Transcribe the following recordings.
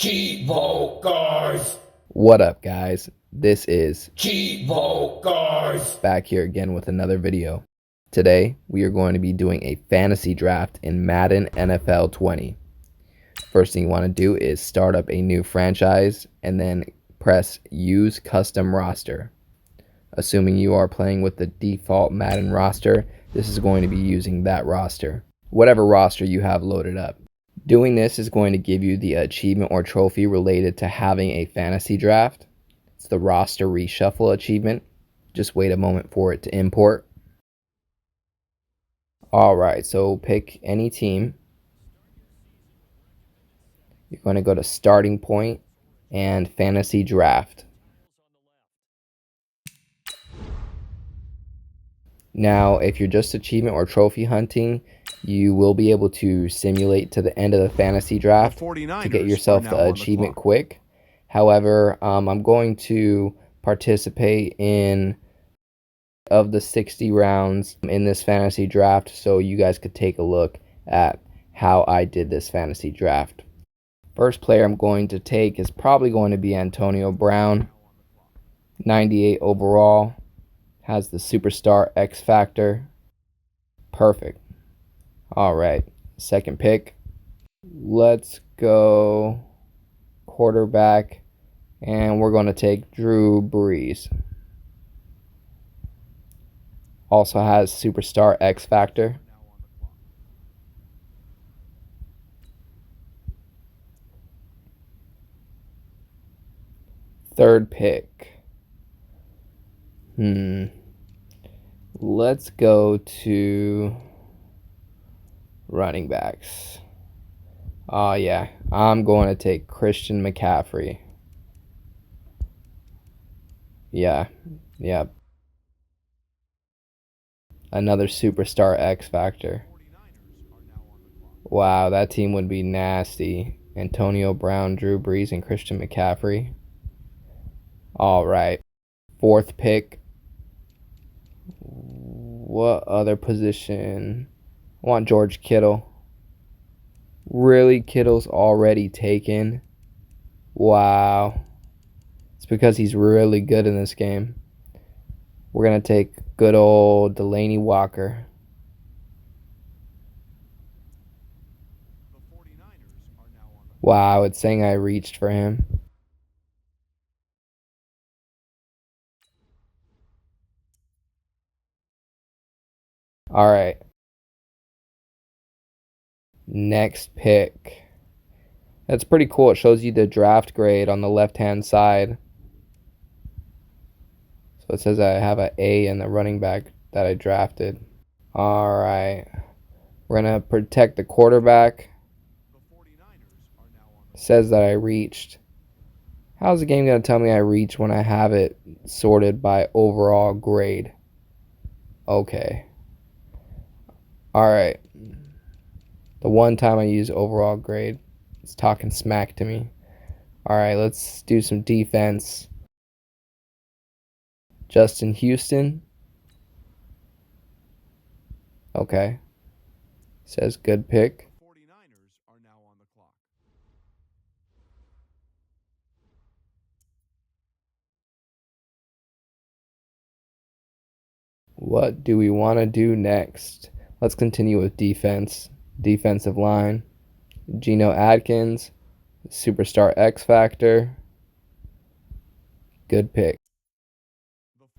Cheevo guys. What up, guys? This is Cheevo guys. back here again with another video. Today, we are going to be doing a fantasy draft in Madden NFL 20. First thing you want to do is start up a new franchise and then press Use Custom Roster. Assuming you are playing with the default Madden roster, this is going to be using that roster, whatever roster you have loaded up. Doing this is going to give you the achievement or trophy related to having a fantasy draft. It's the roster reshuffle achievement. Just wait a moment for it to import. Alright, so pick any team. You're going to go to starting point and fantasy draft. Now, if you're just achievement or trophy hunting, you will be able to simulate to the end of the fantasy draft to get yourself the achievement quick. However, I'm going to participate in of the 60 rounds in this fantasy draft so you guys could take a look at how I did this fantasy draft. First player I'm going to take is probably going to be Antonio Brown, 98 overall. Has the superstar X factor. Perfect. All right, second pick. Let's go quarterback, and we're going to take Drew Brees. Also has superstar X factor. Third pick. Let's go to running backs. Oh yeah, I'm going to take Christian McCaffrey. Yeah. Another superstar X factor. Wow, that team would be nasty. Antonio Brown, Drew Brees, and Christian McCaffrey. All right. Fourth pick. What other position? I want George Kittle. Really? Kittle's already taken? Wow. It's because he's really good in this game. We're going to take good old Delaney Walker. Wow, it's saying I reached for him. All right. Next pick. That's pretty cool. It shows you the draft grade on the left-hand side. So it says I have an A in the running back that I drafted. All right. We're going to protect the quarterback. It says that I reached. How's the game going to tell me I reached when I have it sorted by overall grade? Okay. All right. The one time I use overall grade, it's talking smack to me. All right, let's do some defense. Justin Houston. Okay. Says good pick. What do we want to do next? Let's continue with defense. Defensive line. Geno Atkins. Superstar X Factor. Good pick.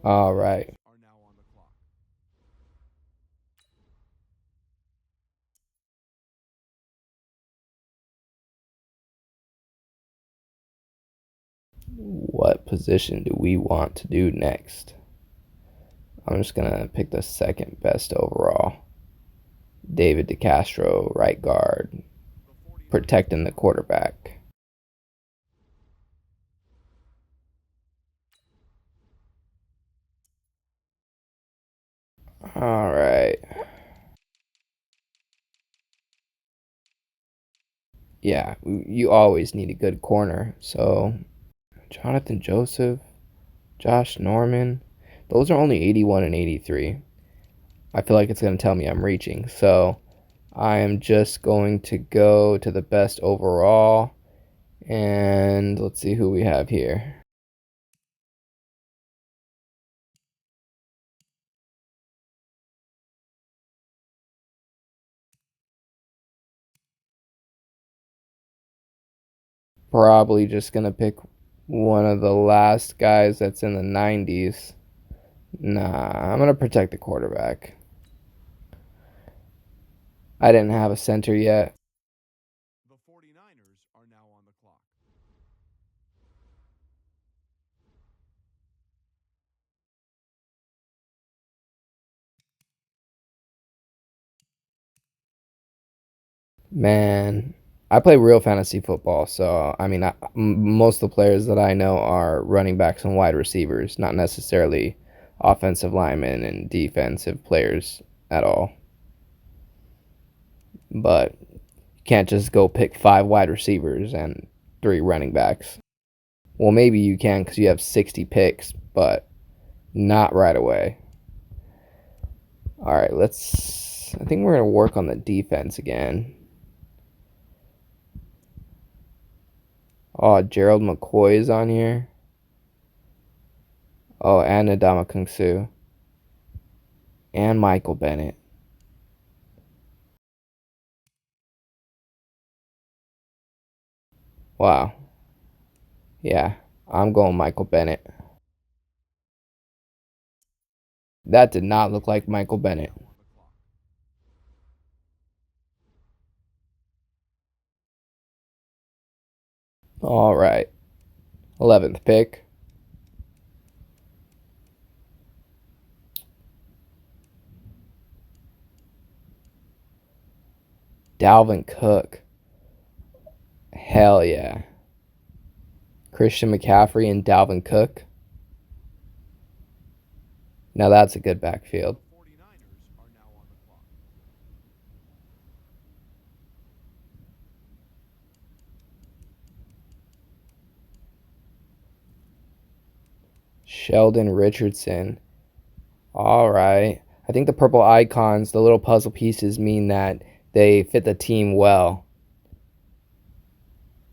All right. What position do we want to do next? I'm just going to pick the second best overall. David DeCastro, right guard, protecting the quarterback. All right. Yeah, you always need a good corner. So, Jonathan Joseph, Josh Norman, those are only 81 and 83. I feel like it's going to tell me I'm reaching. So, I am just going to go to the best overall, And let's see who we have here. Probably just gonna pick one of the last guys that's in the 90s. Nah, I'm gonna protect the quarterback. I didn't have a center yet. The 49ers are now on the clock. Man, I play real fantasy football, so I mean, most of the players that I know are running backs and wide receivers, not necessarily offensive linemen and defensive players at all. But you can't just go pick 5 wide receivers and 3 running backs. Well, maybe you can because you have 60 picks, but not right away. All right, I think we're going to work on the defense again. Oh, Gerald McCoy is on here. Oh, and Adama Kung Su. And Michael Bennett. Wow. Yeah, I'm going Michael Bennett. That did not look like Michael Bennett. All right. 11th pick. Dalvin Cook. Hell yeah. Christian McCaffrey and Dalvin Cook. Now that's a good backfield. The 49ers are now on the clock. Sheldon Richardson. All right. I think the purple icons, the little puzzle pieces, mean that they fit the team well.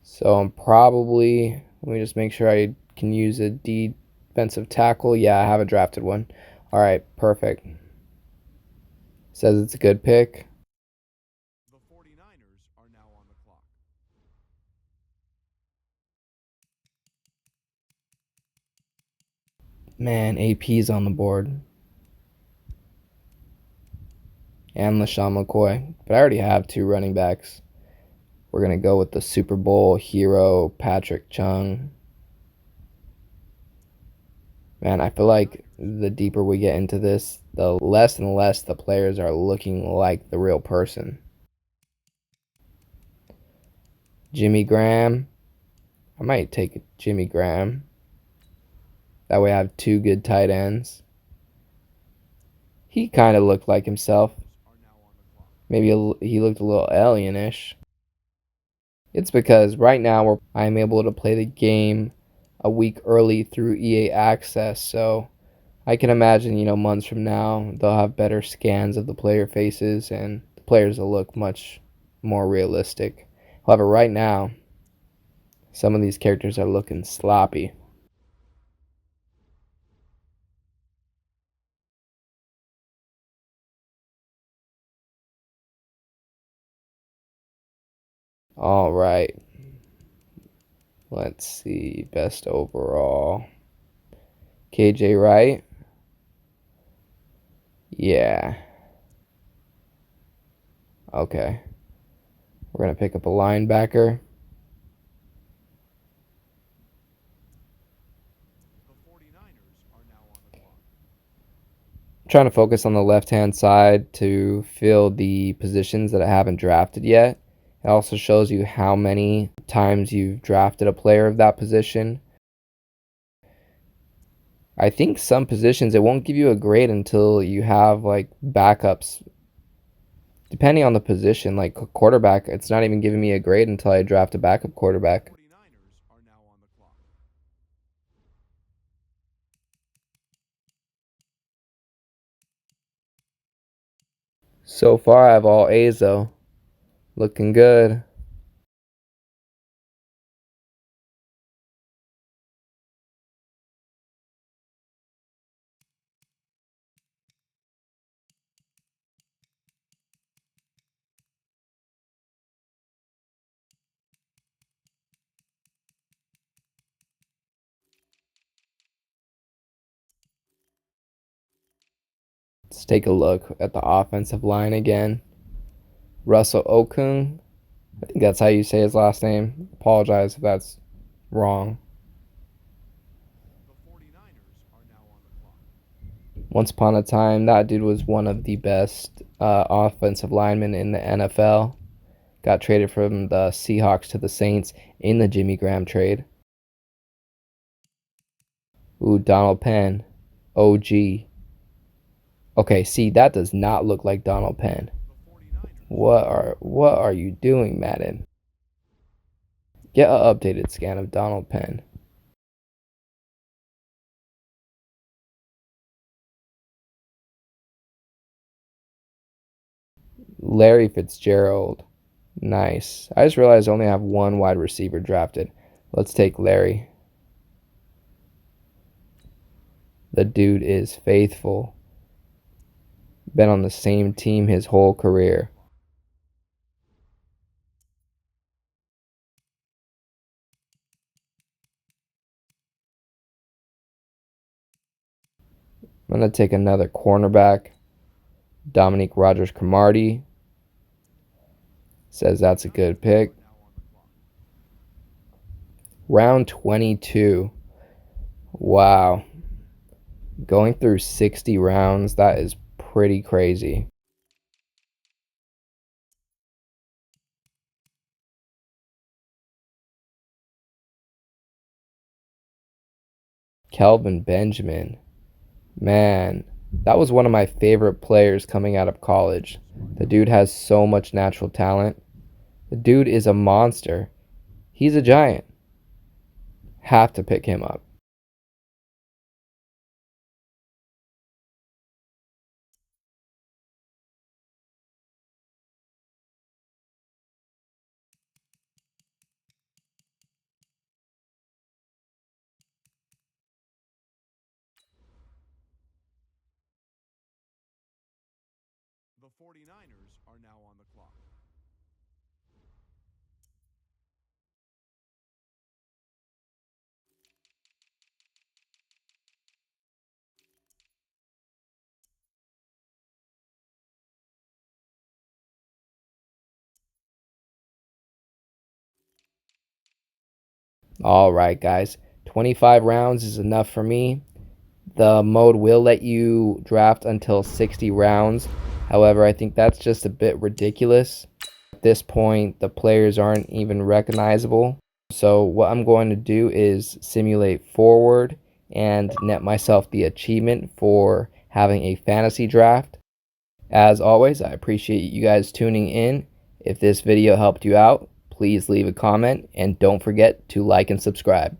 So I'm probably, let me just make sure I can use a defensive tackle. Yeah, I have a drafted one. All right, perfect. Says it's a good pick. The 49ers are now on the clock. Man, AP's on the board. And LaShawn McCoy. But I already have 2 running backs. We're going to go with the Super Bowl hero, Patrick Chung. Man, I feel like the deeper we get into this, the less and less the players are looking like the real person. Jimmy Graham. I might take Jimmy Graham. That way I have 2 good tight ends. He kind of looked like himself. Maybe he looked a little alienish. It's because right now I'm able to play the game a week early through EA Access, so I can imagine, months from now they'll have better scans of the player faces and the players will look much more realistic. However, right now, some of these characters are looking sloppy. All right. Let's see. Best overall. KJ Wright. Yeah. Okay. We're going to pick up a linebacker. The 49ers are now on the clock. I'm trying to focus on the left-hand side to fill the positions that I haven't drafted yet. It also shows you how many times you've drafted a player of that position. I think some positions it won't give you a grade until you have like backups. Depending on the position, like quarterback, it's not even giving me a grade until I draft a backup quarterback. 49ers are now on the clock. So far, I have all A's though. Looking good. Let's take a look at the offensive line again. Russell Okung, I think that's how you say his last name. Apologize if that's wrong. The 49ers are now on the clock. Once upon a time, that dude was one of the best offensive linemen in the NFL. Got traded from the Seahawks to the Saints in the Jimmy Graham trade. Ooh, Donald Penn. OG. Okay, see, that does not look like Donald Penn. What are you doing, Madden? Get an updated scan of Donald Penn. Larry Fitzgerald. Nice. I just realized I only have one wide receiver drafted. Let's take Larry. The dude is faithful. Been on the same team his whole career. I'm going to take another cornerback. Dominique Rodgers-Cromartie. Says that's a good pick. Round 22. Wow. Going through 60 rounds, that is pretty crazy. Kelvin Benjamin. Man, that was one of my favorite players coming out of college. The dude has so much natural talent. The dude is a monster. He's a giant. Have to pick him up. The 49ers are now on the clock. Alright, guys. 25 rounds is enough for me. The mode will let you draft until 60 rounds. However, I think that's just a bit ridiculous. At this point, the players aren't even recognizable. So what I'm going to do is simulate forward and net myself the achievement for having a fantasy draft. As always, I appreciate you guys tuning in. If this video helped you out, please leave a comment and don't forget to like and subscribe.